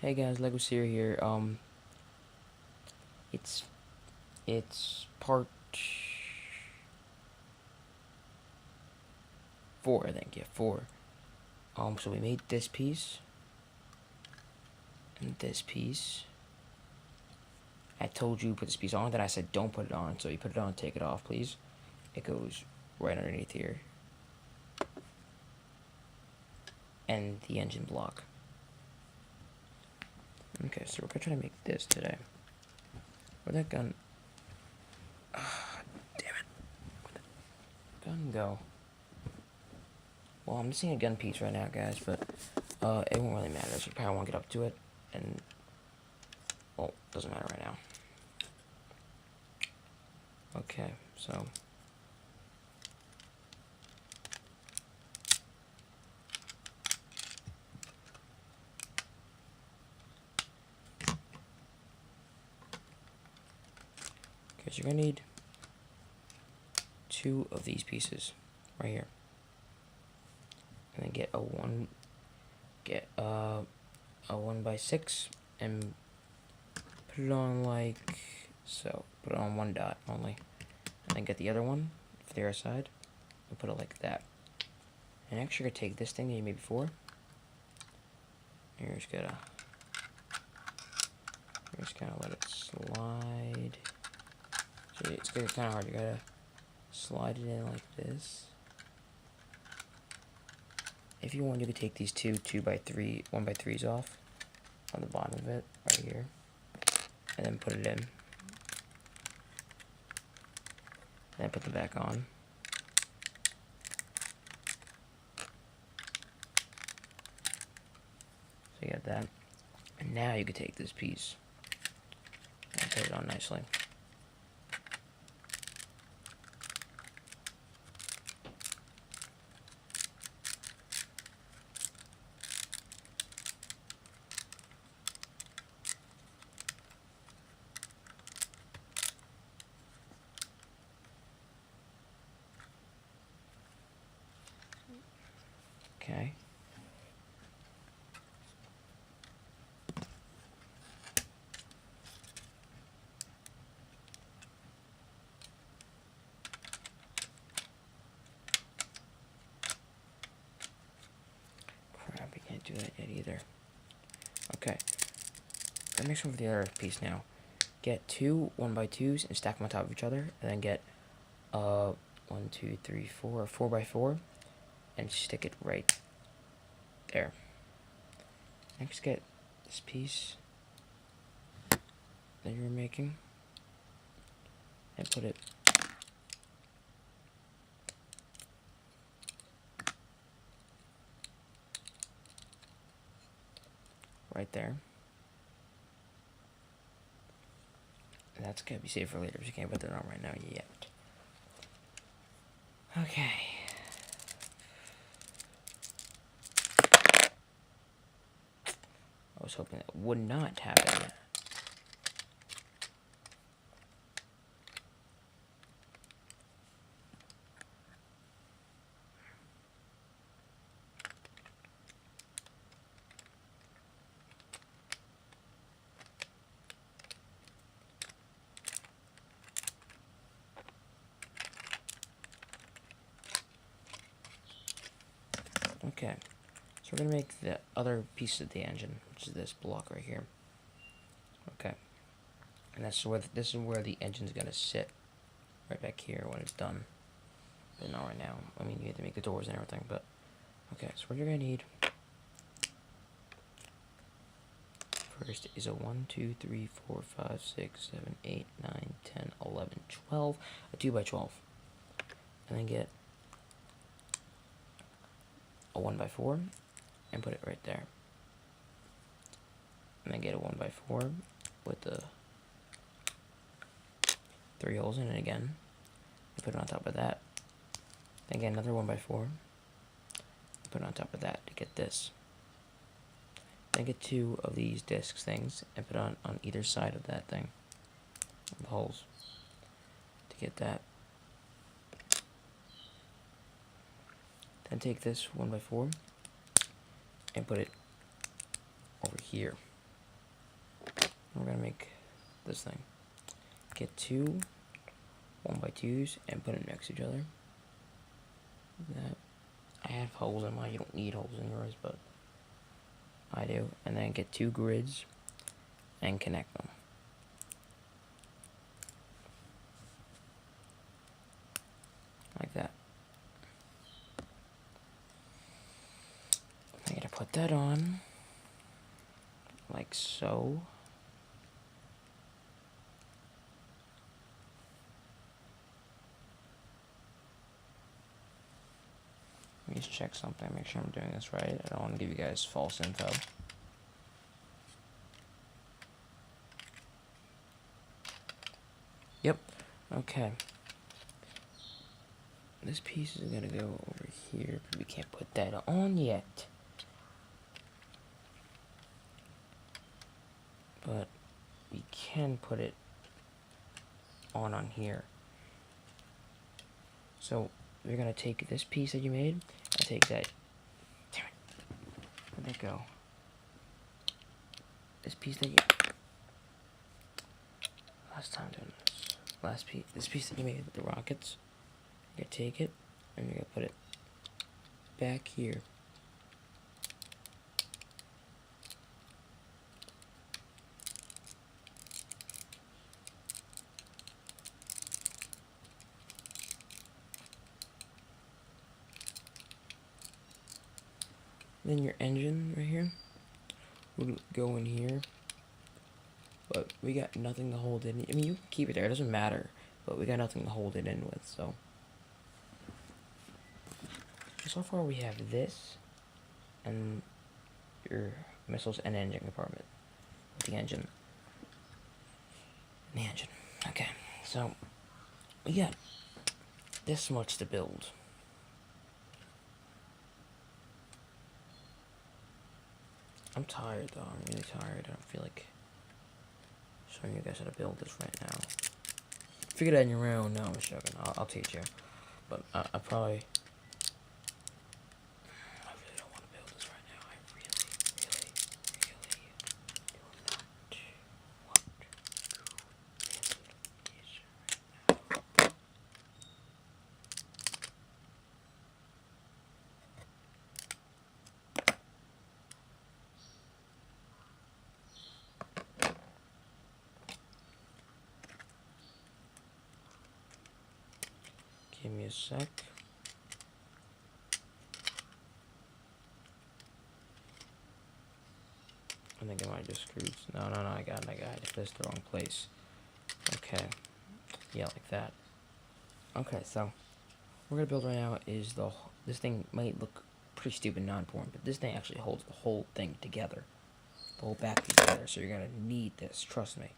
Hey guys, Lego Seer here. It's part 4, I think. Yeah, 4. So we made this piece and this piece. I told you put this piece on, then I said don't put it on. So you put it on, take it off, please. It goes right underneath here, and the engine block. Okay, so we're gonna try to make this today. Where'd that gun? Ah, damn it! Where'd the gun go? Well, I'm missing a gun piece right now, guys, but it won't really matter. So you probably won't get up to it, and well, doesn't matter right now. Okay, so you're gonna need 2 of these pieces right here, and then get a 1x6 and put it on like so. Put it on 1 dot only, and then get the other one for the other side and put it like that. And actually, you're gonna take this thing that you made before. And you're just gonna let it slide. So it's gonna be kind of hard. You gotta slide it in like this. If you want, you could take these 1x3s off on the bottom of it right here, and then put it in, and then put them back on. So you got that, and now you could take this piece and put it on nicely. Okay. Crap, we can't do that yet either. Okay. That makes room for the other piece now. Get 2 1x2s and stack them on top of each other, and then get 1, 2, 3, 4, 4x4, and stick it right there. Next, get this piece that you were making and put it right there. And that's gonna be saved for later, because you can't put that on right now yet. Okay. I was hoping that would not happen. Okay, so we're gonna make the other piece of the engine, which is this block right here. Okay, and this is where the engine's gonna sit, right back here when it's done. But not right now. I mean, you have to make the doors and everything. But okay, so what you're gonna need first is a 1, 2, 3, 4, 5, 6, 7, 8, 9, 10, 11, 12, a 2x12, and then get a 1x4 and put it right there, and then get a 1x4 with the 3 holes in it again, and put it on top of that. Then get another 1x4 and put it on top of that to get this. Then get 2 of these discs things and put it on either side of that thing, the holes, to get that. Then take this 1x4 and put it over here. We're gonna make this thing. Get two 1x2s and put them next to each other. That I have holes in mine. You don't need holes in yours, but I do. And then get two grids and connect them. Like that. I'm gonna put that on like so. Let me just check something, make sure I'm doing this right. I don't want to give you guys false info. Yep. Okay. This piece is gonna go over here, but we can't put that on yet. But we can put it on here. So we're gonna take this piece that you made and take that. Damn it. Where'd that go? This piece that you last time doing this. Last piece, this piece that you made with the rockets. You're gonna take it and you're gonna put it back here. Then your engine right here would go in here, but we got nothing to hold it in. I mean, you can keep it there, it doesn't matter, but we got nothing to hold it in with, so. So far we have this, and your missiles and engine compartment. The engine. The engine. Okay, so we got this much to build. I'm tired though, I'm really tired. I don't feel like showing you guys how to build this right now. Figure it out on your own. No, I'm just joking. I'll teach you. But I probably... I really don't want to build this right now. I really do not want to build this right now. Give me a sec. I think I might just screwed. No, I got it. I placed the wrong place. Okay. Yeah, like that. Okay, so what we're gonna build right now is this thing might look pretty stupid, non-important, but this thing actually holds the whole thing together. The whole back together, so you're gonna need this, trust me.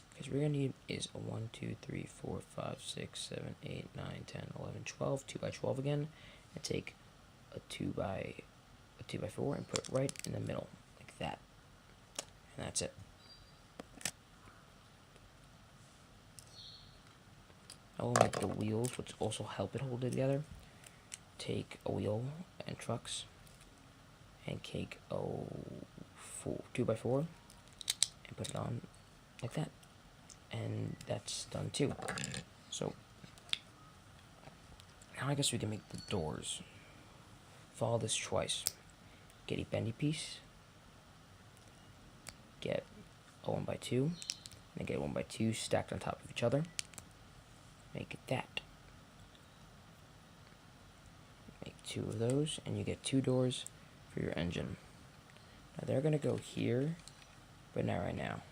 Because what you're gonna need is a 1, 2, 3, 4, 5, 6, 7, 8, 9, 10, 11, 12, 2x12 again, and take a 2x4 and put it right in the middle, like that. And that's it. I will make the wheels, which also help it hold it together. Take a wheel and trucks, and take a 2x4, and put it on like that. And that's done too. So now I guess we can make the doors. Follow this twice. Get a bendy piece. Get a 1x2. And get a 1x2 stacked on top of each other. Make it that. Make 2 of those, and you get 2 doors for your engine. Now they're gonna go here, but not right now.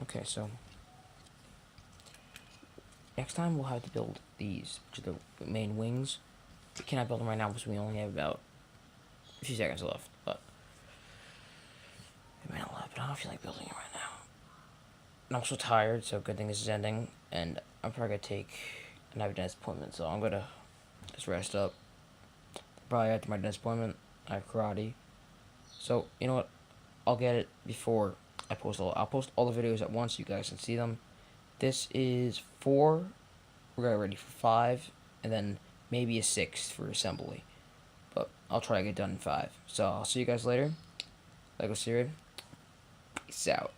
Okay, so next time we'll have to build these, which are the main wings. We cannot build them right now because we only have about a few seconds left, but it might not left, but I don't feel like building it right now. And I'm so tired, so good thing this is ending, and I'm probably gonna take an dentist appointment, so I'm gonna just rest up. Probably after my dentist appointment, I have karate. So, you know what? I'll get it before I'll post all the videos at once so you guys can see them. This is 4. We're getting ready for 5, and then maybe a 6 for assembly. But I'll try to get done in 5. So I'll see you guys later. Lego Siri. Peace out.